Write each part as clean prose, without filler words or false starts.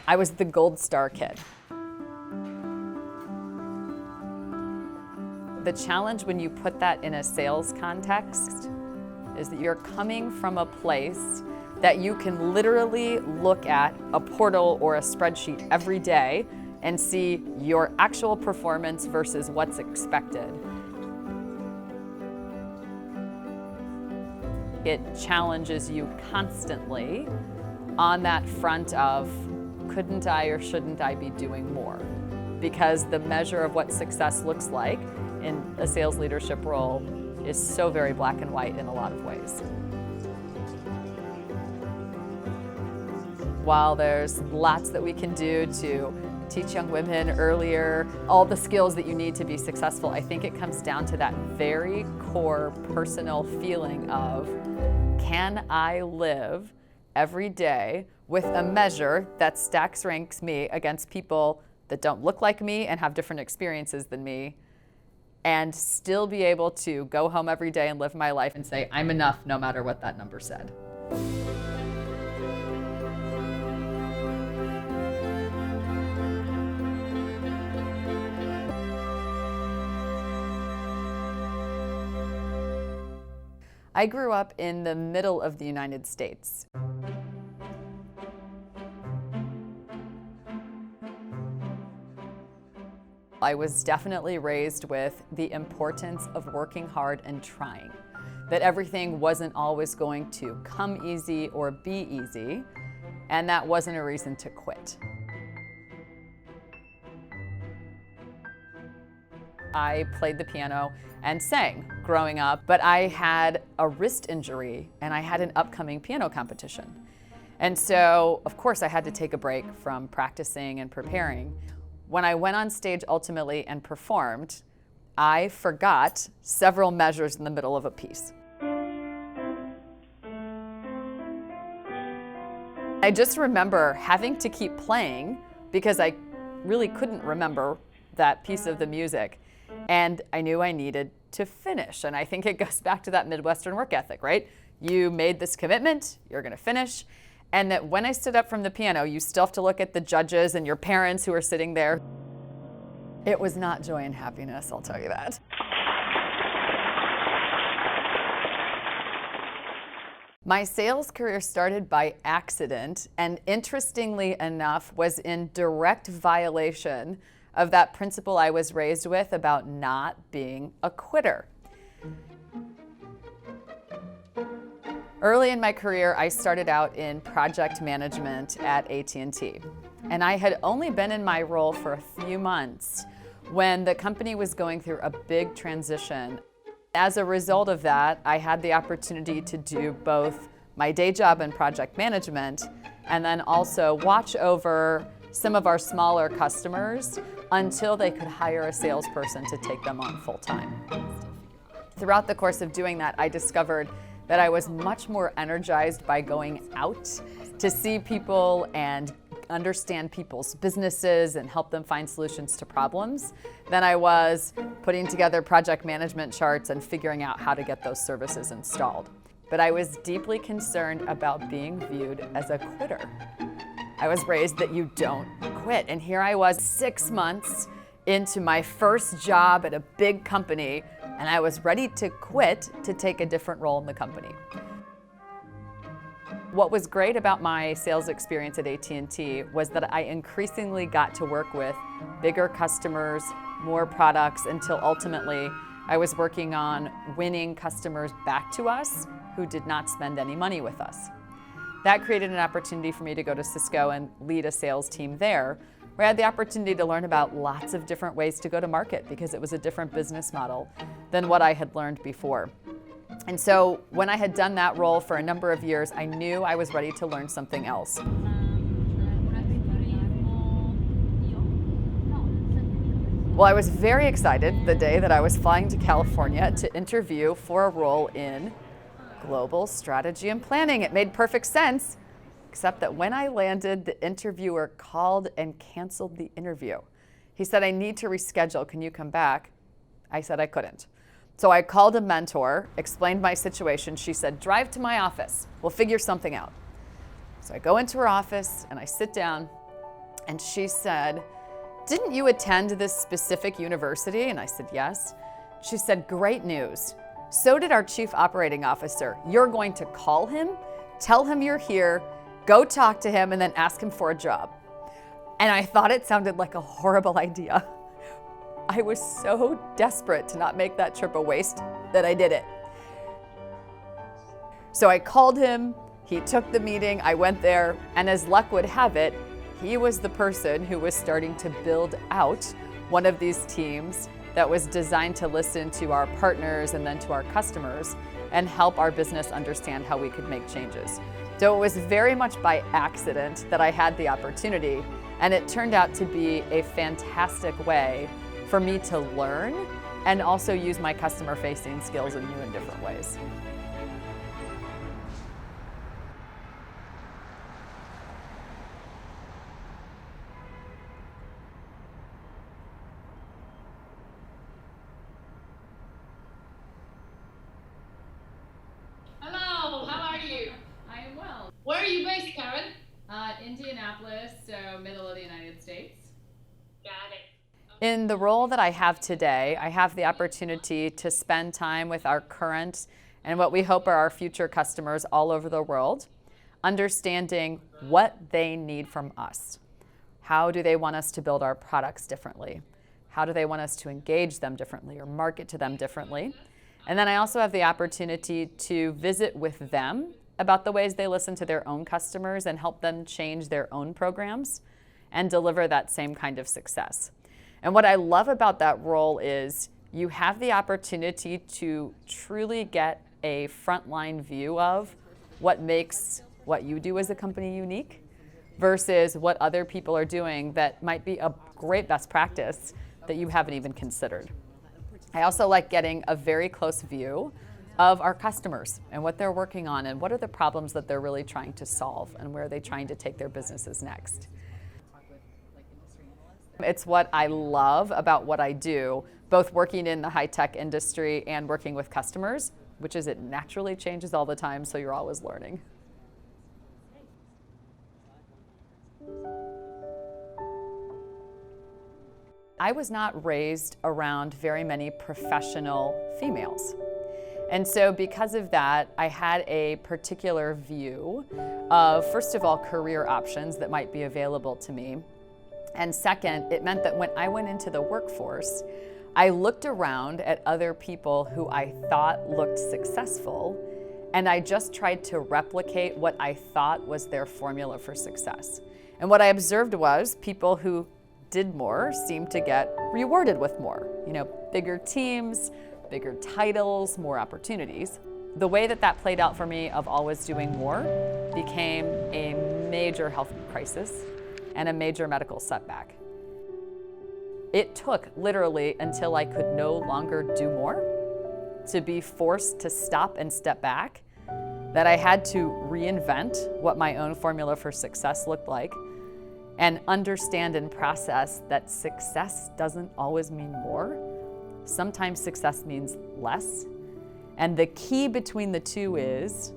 I was the gold star kid. The challenge when you put that in a sales context is that you're coming from a place that you can literally look at a portal or a spreadsheet every day and see your actual performance versus what's expected. It challenges you constantly on that front of, couldn't I or shouldn't I be doing more? Because the measure of what success looks like in a sales leadership role is so very black and white in a lot of ways. While there's lots that we can do to teach young women earlier all the skills that you need to be successful, I think it comes down to that very core personal feeling of, can I live every day with a measure that stacks ranks me against people that don't look like me and have different experiences than me, and still be able to go home every day and live my life and say, I'm enough no matter what that number said. I grew up in the middle of the United States. I was definitely raised with the importance of working hard and trying, that everything wasn't always going to come easy or be easy, and that wasn't a reason to quit. I played the piano and sang growing up, but I had a wrist injury and I had an upcoming piano competition. And so, of course, I had to take a break from practicing and preparing. When I went on stage ultimately and performed, I forgot several measures in the middle of a piece. I just remember having to keep playing because I really couldn't remember that piece of the music. And I knew I needed to finish. And I think it goes back to that Midwestern work ethic, right? You made this commitment, you're gonna finish. And that when I stood up from the piano, you still have to look at the judges and your parents who are sitting there. It was not joy and happiness, I'll tell you that. My sales career started by accident, and interestingly enough, was in direct violation of that principle I was raised with about not being a quitter. Early in my career, I started out in project management at AT&T. And I had only been in my role for a few months when the company was going through a big transition. As a result of that, I had the opportunity to do both my day job in project management and then also watch over some of our smaller customers until they could hire a salesperson to take them on full time. Throughout the course of doing that, I discovered that I was much more energized by going out to see people and understand people's businesses and help them find solutions to problems than I was putting together project management charts and figuring out how to get those services installed. But I was deeply concerned about being viewed as a quitter. I was raised that you don't quit. And here I was 6 months into my first job at a big company, and I was ready to quit to take a different role in the company. What was great about my sales experience at AT&T was that I increasingly got to work with bigger customers, more products, until ultimately I was working on winning customers back to us who did not spend any money with us. That created an opportunity for me to go to Cisco and lead a sales team there, where I had the opportunity to learn about lots of different ways to go to market because it was a different business model than what I had learned before. And so when I had done that role for a number of years, I knew I was ready to learn something else. Well, I was very excited the day that I was flying to California to interview for a role in global strategy and planning. It made perfect sense, except that when I landed, the interviewer called and canceled the interview. He said, I need to reschedule, can you come back? I said I couldn't. So I called a mentor, explained my situation. She said, drive to my office, we'll figure something out. So I go into her office and I sit down And she said, "Didn't you attend this specific university?" And I said, "Yes." She said, "Great news. So did our chief operating officer. You're going to call him, tell him you're here, go talk to him, and then ask him for a job." And I thought it sounded like a horrible idea. I was so desperate to not make that trip a waste that I did it. So I called him, he took the meeting, I went there, and as luck would have it, he was the person who was starting to build out one of these teams that was designed to listen to our partners and then to our customers and help our business understand how we could make changes. So it was very much by accident that I had the opportunity, and it turned out to be a fantastic way for me to learn and also use my customer-facing skills in new and different ways. Hello, how are you? I am well. Where are you based, Karen? Indianapolis, so middle of the United States. Got it. In the role that I have today, I have the opportunity to spend time with our current and what we hope are our future customers all over the world, understanding what they need from us. How do they want us to build our products differently? How do they want us to engage them differently or market to them differently? And then I also have the opportunity to visit with them about the ways they listen to their own customers and help them change their own programs and deliver that same kind of success. And what I love about that role is you have the opportunity to truly get a frontline view of what makes what you do as a company unique versus what other people are doing that might be a great best practice that you haven't even considered. I also like getting a very close view of our customers and what they're working on and what are the problems that they're really trying to solve and where are they trying to take their businesses next. It's what I love about what I do, both working in the high-tech industry and working with customers, which is it naturally changes all the time, so you're always learning. I was not raised around very many professional females. And so because of that, I had a particular view of, first of all, career options that might be available to me. And second, it meant that when I went into the workforce, I looked around at other people who I thought looked successful, and I just tried to replicate what I thought was their formula for success. And what I observed was people who did more seemed to get rewarded with more. Bigger teams, bigger titles, more opportunities. The way that that played out for me of always doing more became a major health crisis and a major medical setback. It took literally until I could no longer do more to be forced to stop and step back that I had to reinvent what my own formula for success looked like and understand and process that success doesn't always mean more. Sometimes success means less. And the key between the two is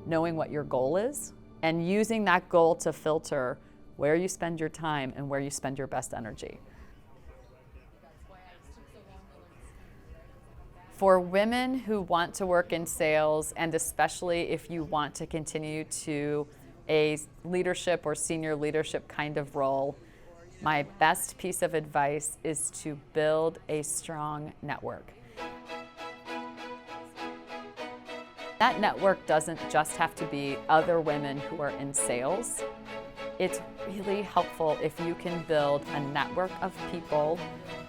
knowing what your goal is and using that goal to filter where you spend your time and where you spend your best energy. For women who want to work in sales, and especially if you want to continue to a leadership or senior leadership kind of role, my best piece of advice is to build a strong network. That network doesn't just have to be other women who are in sales. It's really helpful if you can build a network of people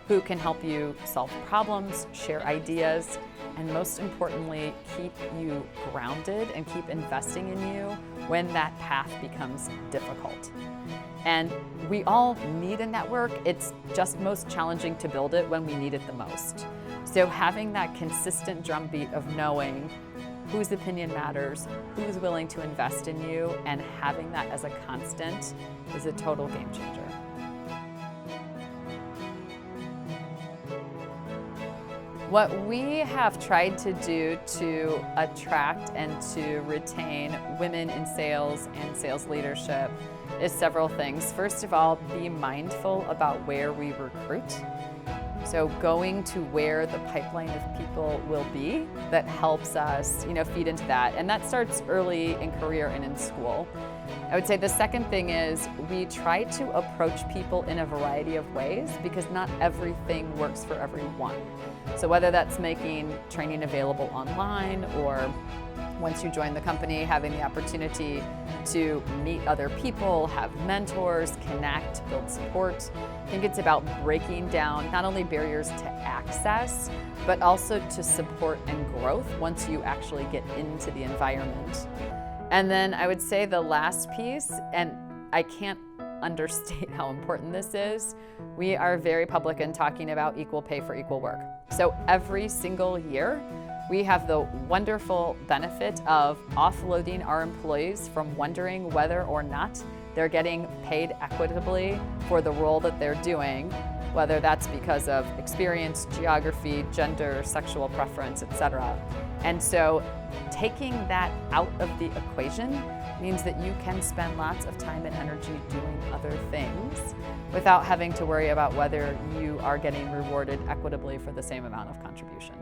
who can help you solve problems, share ideas, and most importantly, keep you grounded and keep investing in you when that path becomes difficult. And we all need a network. It's just most challenging to build it when we need it the most. So having that consistent drumbeat of knowing whose opinion matters, who's willing to invest in you, and having that as a constant is a total game changer. What we have tried to do to attract and to retain women in sales and sales leadership is several things. First of all, be mindful about where we recruit. So going to where the pipeline of people will be, that helps us, feed into that. And that starts early in career and in school. I would say the second thing is we try to approach people in a variety of ways because not everything works for everyone. So whether that's making training available online or once you join the company, having the opportunity to meet other people, have mentors, connect, build support. I think it's about breaking down not only barriers to access, but also to support and growth once you actually get into the environment. And then I would say the last piece, and I can't understate how important this is, we are very public in talking about equal pay for equal work. So every single year, we have the wonderful benefit of offloading our employees from wondering whether or not they're getting paid equitably for the role that they're doing, whether that's because of experience, geography, gender, sexual preference, etc. And so taking that out of the equation means that you can spend lots of time and energy doing other things without having to worry about whether you are getting rewarded equitably for the same amount of contribution.